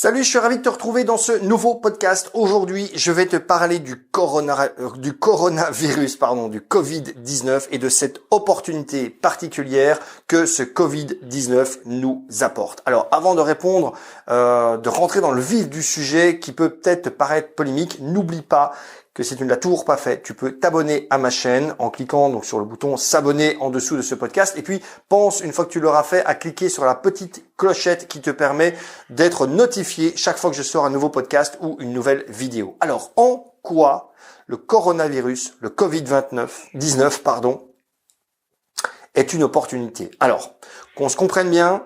Salut, je suis ravi de te retrouver dans ce nouveau podcast. Aujourd'hui, je vais te parler du coronavirus, du Covid-19 et de cette opportunité particulière que ce Covid-19 nous apporte. Alors, avant de répondre, de rentrer dans le vif du sujet qui peut peut-être te paraître polémique, n'oublie pas que si tu ne l'as toujours pas fait, tu peux t'abonner à ma chaîne en cliquant donc sur le bouton s'abonner en dessous de ce podcast. Et puis, pense, une fois que tu l'auras fait, à cliquer sur la petite clochette qui te permet d'être notifié chaque fois que je sors un nouveau podcast ou une nouvelle vidéo. Alors, en quoi le coronavirus, le Covid-19, est une opportunité? Alors, qu'on se comprenne bien,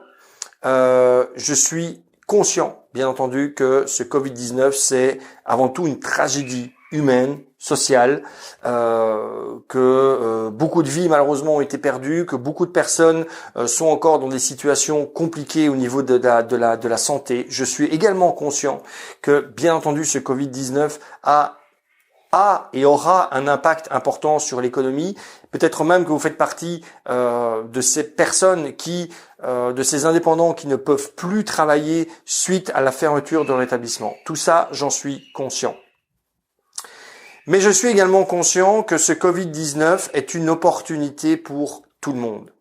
je suis conscient, bien entendu, que ce Covid-19, c'est avant tout une tragédie humaine, sociale, que beaucoup de vies malheureusement ont été perdues, que beaucoup de personnes sont encore dans des situations compliquées au niveau de la santé. Je suis également conscient que, bien entendu, ce Covid-19 a et aura un impact important sur l'économie. Peut-être même que vous faites partie de ces personnes de ces indépendants qui ne peuvent plus travailler suite à la fermeture de leur établissement. Tout ça, j'en suis conscient. Mais je suis également conscient que ce Covid-19 est une opportunité pour tout le monde.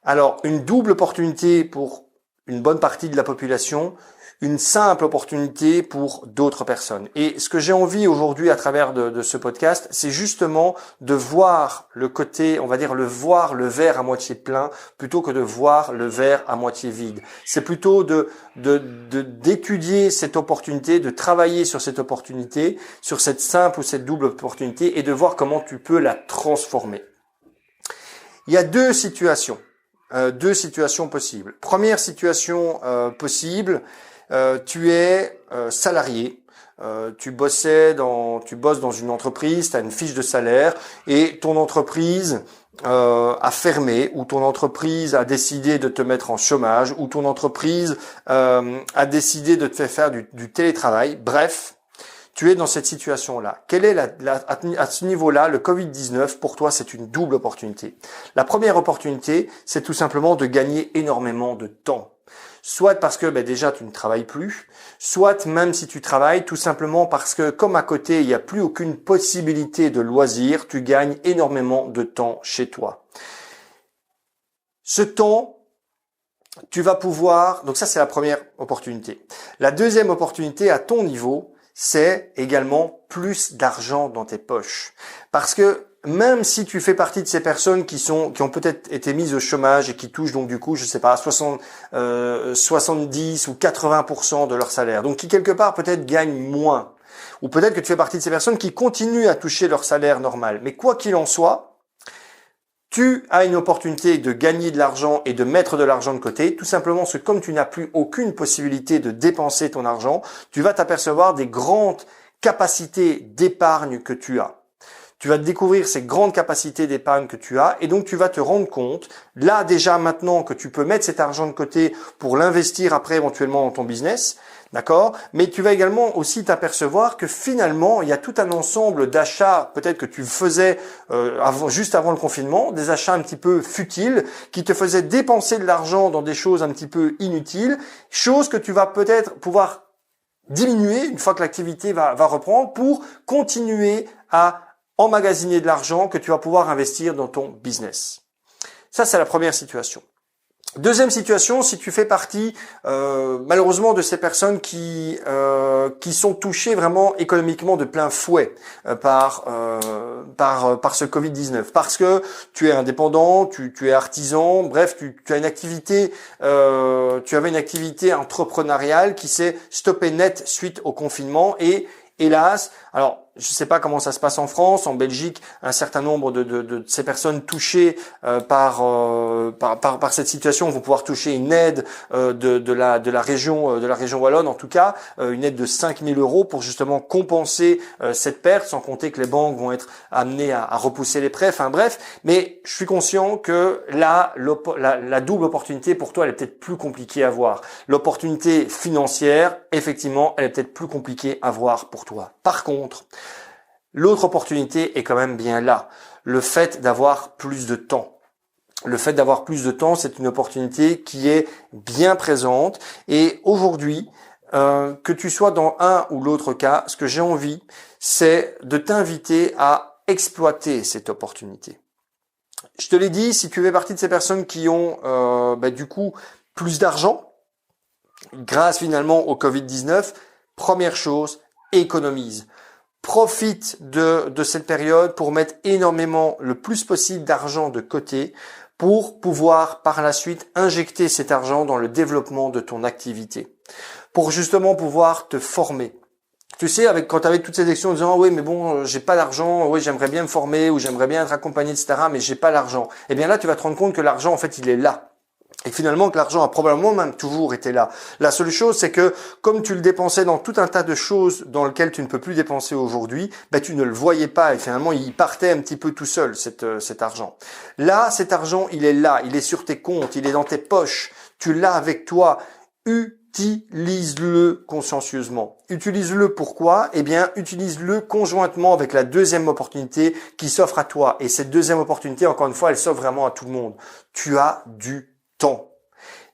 Alors, une double opportunité pour une bonne partie de la population, une simple opportunité pour d'autres personnes. Et ce que j'ai envie aujourd'hui à travers de ce podcast, c'est justement de voir le côté, on va dire, voir le verre à moitié plein plutôt que de voir le verre à moitié vide. C'est plutôt d'étudier cette opportunité, de travailler sur cette opportunité, sur cette simple ou cette double opportunité et de voir comment tu peux la transformer. Il y a deux situations possibles. Première situation possible, tu es salarié, tu bosses dans une entreprise, tu as une fiche de salaire et ton entreprise a fermé ou ton entreprise a décidé de te mettre en chômage ou ton entreprise a décidé de te faire du télétravail. Bref, tu es dans cette situation-là. Quelle est à ce niveau-là, le Covid-19, pour toi, c'est une double opportunité. La première opportunité, c'est tout simplement de gagner énormément de temps. Soit parce que déjà tu ne travailles plus, soit même si tu travailles, tout simplement parce que comme à côté il n'y a plus aucune possibilité de loisir, tu gagnes énormément de temps chez toi. Ce temps, tu vas pouvoir, donc ça c'est la première opportunité. La deuxième opportunité à ton niveau, c'est également plus d'argent dans tes poches. Parce que même si tu fais partie de ces personnes qui ont peut-être été mises au chômage et qui touchent donc du coup, 70 ou 80% de leur salaire, donc qui quelque part peut-être gagnent moins, ou peut-être que tu fais partie de ces personnes qui continuent à toucher leur salaire normal. Mais quoi qu'il en soit, tu as une opportunité de gagner de l'argent et de mettre de l'argent de côté, tout simplement parce que comme tu n'as plus aucune possibilité de dépenser ton argent, tu vas t'apercevoir des grandes capacités d'épargne que tu as. Tu vas découvrir ces grandes capacités d'épargne que tu as et donc tu vas te rendre compte, là déjà maintenant que tu peux mettre cet argent de côté pour l'investir après éventuellement dans ton business, d'accord? Mais tu vas également aussi t'apercevoir que finalement, il y a tout un ensemble d'achats peut-être que tu faisais juste avant le confinement, des achats un petit peu futiles qui te faisaient dépenser de l'argent dans des choses un petit peu inutiles, choses que tu vas peut-être pouvoir diminuer une fois que l'activité va reprendre pour continuer à emmagasiner de l'argent que tu vas pouvoir investir dans ton business. Ça, c'est la première situation. Deuxième situation, si tu fais partie malheureusement de ces personnes qui sont touchées vraiment économiquement de plein fouet par ce Covid-19, parce que tu es indépendant, tu es artisan, bref, tu as une activité, tu avais une activité entrepreneuriale qui s'est stoppée net suite au confinement et hélas, alors je ne sais pas comment ça se passe en France, en Belgique, un certain nombre de ces personnes touchées par cette situation vont pouvoir toucher une aide de la région wallonne, en tout cas une aide de 5 000 € pour justement compenser cette perte, sans compter que les banques vont être amenées à repousser les prêts. Enfin bref, mais je suis conscient que là, la double opportunité pour toi, elle est peut-être plus compliquée à voir. L'opportunité financière, effectivement, elle est peut-être plus compliquée à voir pour toi. Par contre, l'autre opportunité est quand même bien là. Le fait d'avoir plus de temps. Le fait d'avoir plus de temps, c'est une opportunité qui est bien présente. Et aujourd'hui, que tu sois dans un ou l'autre cas, ce que j'ai envie, c'est de t'inviter à exploiter cette opportunité. Je te l'ai dit, si tu fais partie de ces personnes qui ont du coup plus d'argent, grâce finalement au Covid-19, première chose, économise. Profite de cette période pour mettre énormément, le plus possible d'argent de côté pour pouvoir par la suite injecter cet argent dans le développement de ton activité. Pour justement pouvoir te former. Tu sais, quand tu avais toutes ces actions en disant oui, mais bon, j'ai pas d'argent, oui, j'aimerais bien me former ou j'aimerais bien être accompagné, etc., mais j'ai pas l'argent. Eh bien là, tu vas te rendre compte que l'argent, en fait, il est là. Et finalement, que l'argent a probablement même toujours été là. La seule chose, c'est que comme tu le dépensais dans tout un tas de choses dans lesquelles tu ne peux plus dépenser aujourd'hui, tu ne le voyais pas et finalement, il partait un petit peu tout seul, cet argent. Là, cet argent, il est là, il est sur tes comptes, il est dans tes poches, tu l'as avec toi. Utilise-le consciencieusement. Utilise-le pourquoi? Eh bien, utilise-le conjointement avec la deuxième opportunité qui s'offre à toi. Et cette deuxième opportunité, encore une fois, elle s'offre vraiment à tout le monde. Tu as du temps.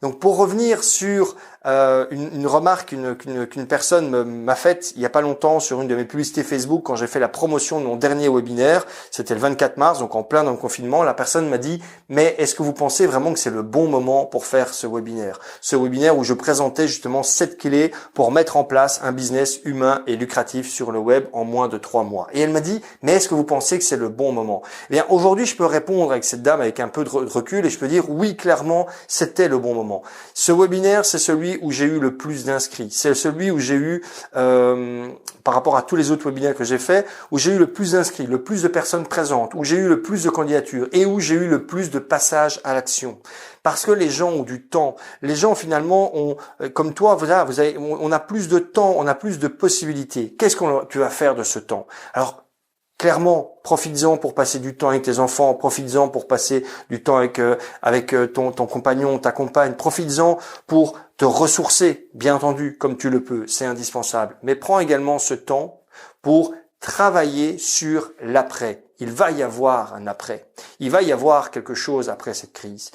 Donc, pour revenir sur une remarque qu'une personne m'a faite il y a pas longtemps sur une de mes publicités Facebook quand j'ai fait la promotion de mon dernier webinaire, c'était le 24 mars, donc en plein dans le confinement, la personne m'a dit « Mais est-ce que vous pensez vraiment que c'est le bon moment pour faire ce webinaire ?» Ce webinaire où je présentais justement 7 clés pour mettre en place un business humain et lucratif sur le web en moins de 3 mois. Et elle m'a dit « Mais est-ce que vous pensez que c'est le bon moment ?» Eh bien, aujourd'hui, je peux répondre avec cette dame avec un peu de recul et je peux dire « Oui, clairement, c'était le bon moment. » Ce webinaire, c'est celui où j'ai eu le plus d'inscrits. C'est celui où j'ai eu, par rapport à tous les autres webinaires que j'ai faits, où j'ai eu le plus d'inscrits, le plus de personnes présentes, où j'ai eu le plus de candidatures et où j'ai eu le plus de passages à l'action. Parce que les gens ont du temps. Les gens finalement ont, comme toi, on a plus de temps, on a plus de possibilités. Qu'est-ce que tu vas faire de ce temps? Alors, clairement, profites-en pour passer du temps avec tes enfants, profites-en pour passer du temps avec ton compagnon, ta compagne, profites-en pour te ressourcer, bien entendu, comme tu le peux, c'est indispensable. Mais prends également ce temps pour travailler sur l'après. Il va y avoir un après. Il va y avoir quelque chose après cette crise.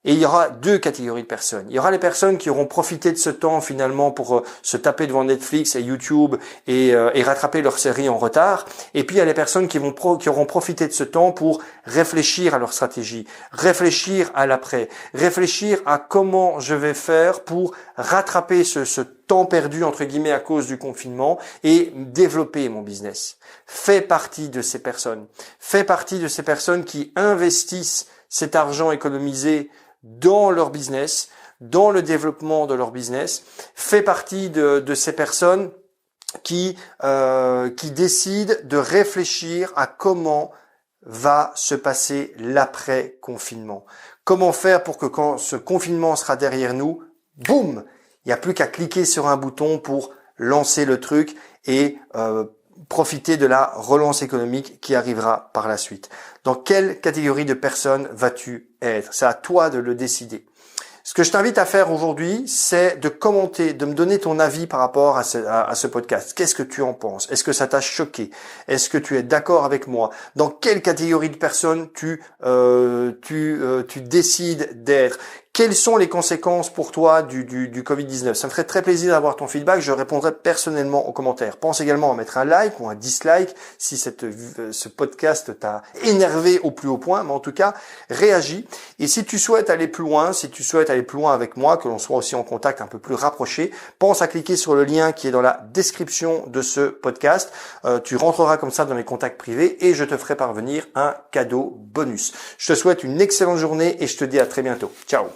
Et il y aura deux catégories de personnes. Il y aura les personnes qui auront profité de ce temps finalement pour se taper devant Netflix et YouTube et rattraper leur série en retard. Et puis il y a les personnes qui auront profité de ce temps pour réfléchir à leur stratégie, réfléchir à l'après, réfléchir à comment je vais faire pour rattraper ce temps perdu entre guillemets à cause du confinement et développer mon business. Fais partie de ces personnes. Fais partie de ces personnes qui investissent cet argent économisé dans leur business, dans le développement de leur business. Fais partie de ces personnes qui décident de réfléchir à comment va se passer l'après-confinement. Comment faire pour que quand ce confinement sera derrière nous, boum, il n'y a plus qu'à cliquer sur un bouton pour lancer le truc et profiter de la relance économique qui arrivera par la suite. Dans quelle catégorie de personnes vas-tu être? C'est à toi de le décider. Ce que je t'invite à faire aujourd'hui, c'est de commenter, de me donner ton avis par rapport à ce podcast. Qu'est-ce que tu en penses? Est-ce que ça t'a choqué? Est-ce que tu es d'accord avec moi? Dans quelle catégorie de personnes tu décides d'être? Quelles sont les conséquences pour toi du Covid-19? Ça me ferait très plaisir d'avoir ton feedback. Je répondrai personnellement aux commentaires. Pense également à mettre un like ou un dislike si ce podcast t'a énervé au plus haut point. Mais en tout cas, réagis. Et si tu souhaites aller plus loin, avec moi, que l'on soit aussi en contact un peu plus rapproché, pense à cliquer sur le lien qui est dans la description de ce podcast. Tu rentreras comme ça dans mes contacts privés et je te ferai parvenir un cadeau bonus. Je te souhaite une excellente journée et je te dis à très bientôt. Ciao.